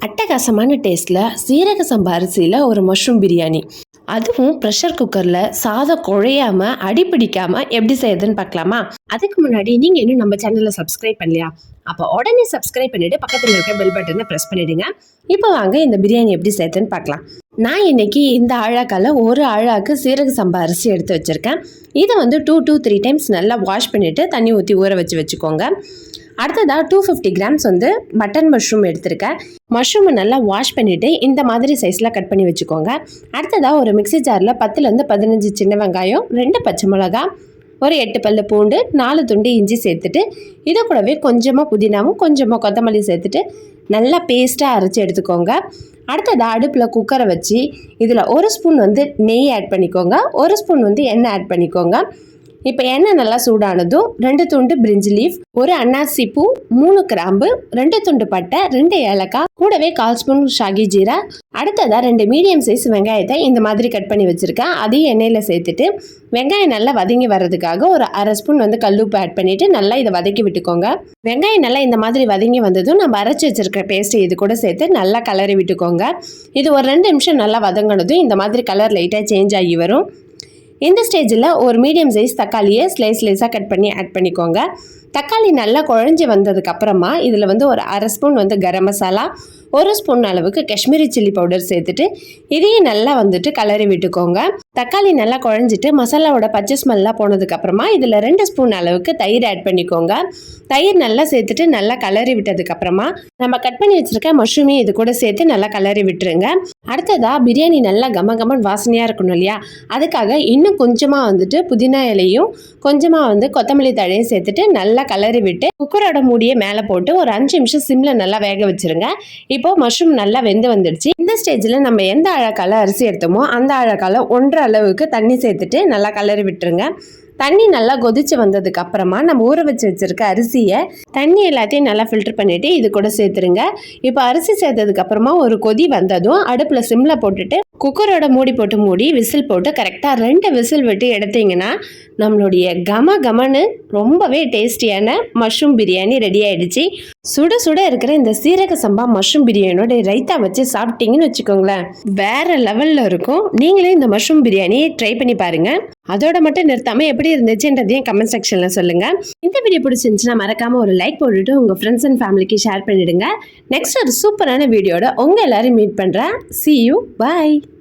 அட்டகாசமான டேஸ்ட்டில் சீரக சம்பா அரிசியில் ஒரு மஷ்ரூம் பிரியாணி, அதுவும் ப்ரெஷர் குக்கரில் சாதம் குழையாமல் அடிப்பிடிக்காமல் எப்படி செய்யுதுன்னு பார்க்கலாமா? அதுக்கு முன்னாடி நீங்கள் இன்னும் நம்ம சேனலை சப்ஸ்கிரைப் பண்ணலையா? அப்போ உடனே சப்ஸ்கிரைப் பண்ணிவிட்டு பக்கத்தில் இருக்க பெல் பட்டனை ப்ரெஸ் பண்ணிவிடுங்க. இப்போ வாங்க இந்த பிரியாணி எப்படி செய்யுதுன்னு பார்க்கலாம். நான் இன்னைக்கு இந்த ஆழாக்கால் ஒரு ஆழாக்கு சீரக சம்பா அரிசி எடுத்து வச்சுருக்கேன். இதை வந்து 2 to 3 டைம்ஸ் நல்லா வாஷ் பண்ணிவிட்டு தண்ணி ஊற்றி ஊற வச்சுக்கோங்க. அடுத்ததாக 250 கிராம்ஸ் வந்து பட்டன் மஷ்ரூம் எடுத்திருக்கேன். மஷ்ரூமை நல்லா வாஷ் பண்ணிவிட்டு இந்த மாதிரி சைஸில் கட் பண்ணி வச்சுக்கோங்க. அடுத்ததாக ஒரு மிக்ஸி ஜாரில் 10 to 15 சின்ன வெங்காயம், 2 பச்சை மிளகா, ஒரு 8 பல்லு பூண்டு, 4 துண்டு இஞ்சி சேர்த்துட்டு இதை கூடவே கொஞ்சமாக புதினாவும் கொஞ்சமாக கொத்தமல்லி சேர்த்துட்டு நல்லா பேஸ்ட்டாக அரைச்சி எடுத்துக்கோங்க. அடுத்ததாக அடுப்பில் குக்கரை வச்சு இதில் 1 ஸ்பூன் வந்து நெய் ஆட் பண்ணிக்கோங்க, 1 ஸ்பூன் வந்து எண்ணெய் ஆட் பண்ணிக்கோங்க. இப்போ எண்ணெய் நல்லா சூடானதும் 2 துண்டு பிரிஞ்சி லீஃப், ஒரு அன்னாசி பூ, 3 கிராம்பு, 2 துண்டு பட்டை, 2 ஏலக்காய், கூடவே 1/4 ஸ்பூன் ஷாகி ஜீரா. அடுத்ததாக 2 மீடியம் சைஸ் வெங்காயத்தை இந்த மாதிரி கட் பண்ணி வச்சுருக்கேன். அதையும் எண்ணெயில் சேர்த்துட்டு வெங்காயம் நல்லா வதங்கி வர்றதுக்காக ஒரு 1/2 ஸ்பூன் வந்து கல்லுப்பு ஆட் பண்ணிவிட்டு நல்லா இதை வதக்கி விட்டுக்கோங்க. வெங்காயம் நல்லா இந்த மாதிரி வதங்கி வந்ததும் நம்ம அரைச்சி வச்சுருக்க பேஸ்ட்டு இது கூட சேர்த்து நல்லா கலரி விட்டுக்கோங்க. இது ஒரு 2 நிமிஷம் நல்லா வதங்கினதும் இந்த மாதிரி கலர் லைட்டாக சேஞ்ச் ஆகி வரும். இந்த ஸ்டேஜில் ஒரு மீடியம் சைஸ் தக்காளியை ஸ்லைஸாக கட் பண்ணி ஆட் பண்ணிக்கோங்க. தக்காளி நல்லா குழஞ்சி வந்ததுக்கப்புறமா இதில் வந்து ஒரு 1/2 ஸ்பூன் வந்து கரம் மசாலா, 1 ஸ்பூன் அளவுக்கு காஷ்மீரி சில்லி பவுடர் சேர்த்துட்டு இதையும் நல்லா வந்துட்டு கலரி விட்டுக்கோங்க. தக்காளி நல்லா குழஞ்சிட்டு மசாலாவோட பச்சை ஸ்மெல்லாம் போனதுக்கப்புறமா இதில் 2 ஸ்பூன் அளவுக்கு தயிர் ஆட் பண்ணிக்கோங்க. தயிர் நல்லா சேர்த்துட்டு நல்லா கலரி விட்டதுக்கப்புறமா நம்ம கட் பண்ணி வச்சுருக்க மஷ்ரூமையும் இது கூட சேர்த்து நல்லா கலரி விட்டுருங்க. அடுத்ததாக பிரியாணி நல்லா கமகமன் வாசனையாக இருக்கணும் இல்லையா? அதுக்காக இன்னும் கொஞ்சமாக வந்துட்டு புதினா இலையும் கொஞ்சமாக வந்து கொத்தமல்லி தழையும் சேர்த்துட்டு நல்லா கலரி விட்டு குக்கரோட மூடியை மேலே போட்டு ஒரு 5 நிமிஷம் சிம்மில் நல்லா வேக வச்சுருங்க. இப்போது மஷ்ரூம் நல்லா வெந்து வந்துடுச்சு. இந்த ஸ்டேஜில் நம்ம எந்த ஆழக்கால அரிசி எடுத்தோமோ அந்த ஆழக்கால 1.5 அளவுக்கு தண்ணி சேர்த்துட்டு நல்லா கலரி விட்டுருங்க. தண்ணி நல்லா கொதிச்சு வந்ததுக்கு அப்புறமா நம்ம ஊற வச்சிருக்க அரிசியை தண்ணி எல்லாத்தையும் நல்லா ஃபில்டர் பண்ணிட்டு இது கூட சேர்த்துருங்க. இப்போ அரிசி சேர்த்ததுக்கு அப்புறமா ஒரு கொதி வந்ததும் அடுப்பில் சிம்மில் போட்டுட்டு குக்கரோட மூடி விசில் போட்டு கரெக்டாக 2 விசில் விட்டு எடுத்தீங்கன்னா நம்மளுடைய கமன்னு ரொம்பவே டேஸ்டியான மஷ்ரூம் பிரியாணி ரெடி ஆயிடுச்சு. சுட சுட இருக்கிற இந்த சீரக சம்பா மஷ்ரூம் பிரியாணியோட ரைத்தா வச்சு சாப்பிட்டீங்கன்னு வச்சுக்கோங்களேன், வேற லெவலில் இருக்கும். நீங்களே இந்த மஷ்ரூம் பிரியாணியை ட்ரை பண்ணி பாருங்க. அதோட மட்டும் நிறுத்தாமல் எப்படி இருந்துச்சுன்றதையும் கமெண்ட் செக்ஷனில் சொல்லுங்கள். இந்த வீடியோ பிடிச்சிருந்துச்சுன்னா மறக்காமல் ஒரு லைக் போட்டுட்டு உங்கள் ஃப்ரெண்ட்ஸ் அண்ட் ஃபேமிலிக்கு ஷேர் பண்ணிவிடுங்க. நெக்ஸ்ட் ஒரு சூப்பரான வீடியோட உங்கள் எல்லாரும் மீட் பண்ணுறேன். See you. Bye.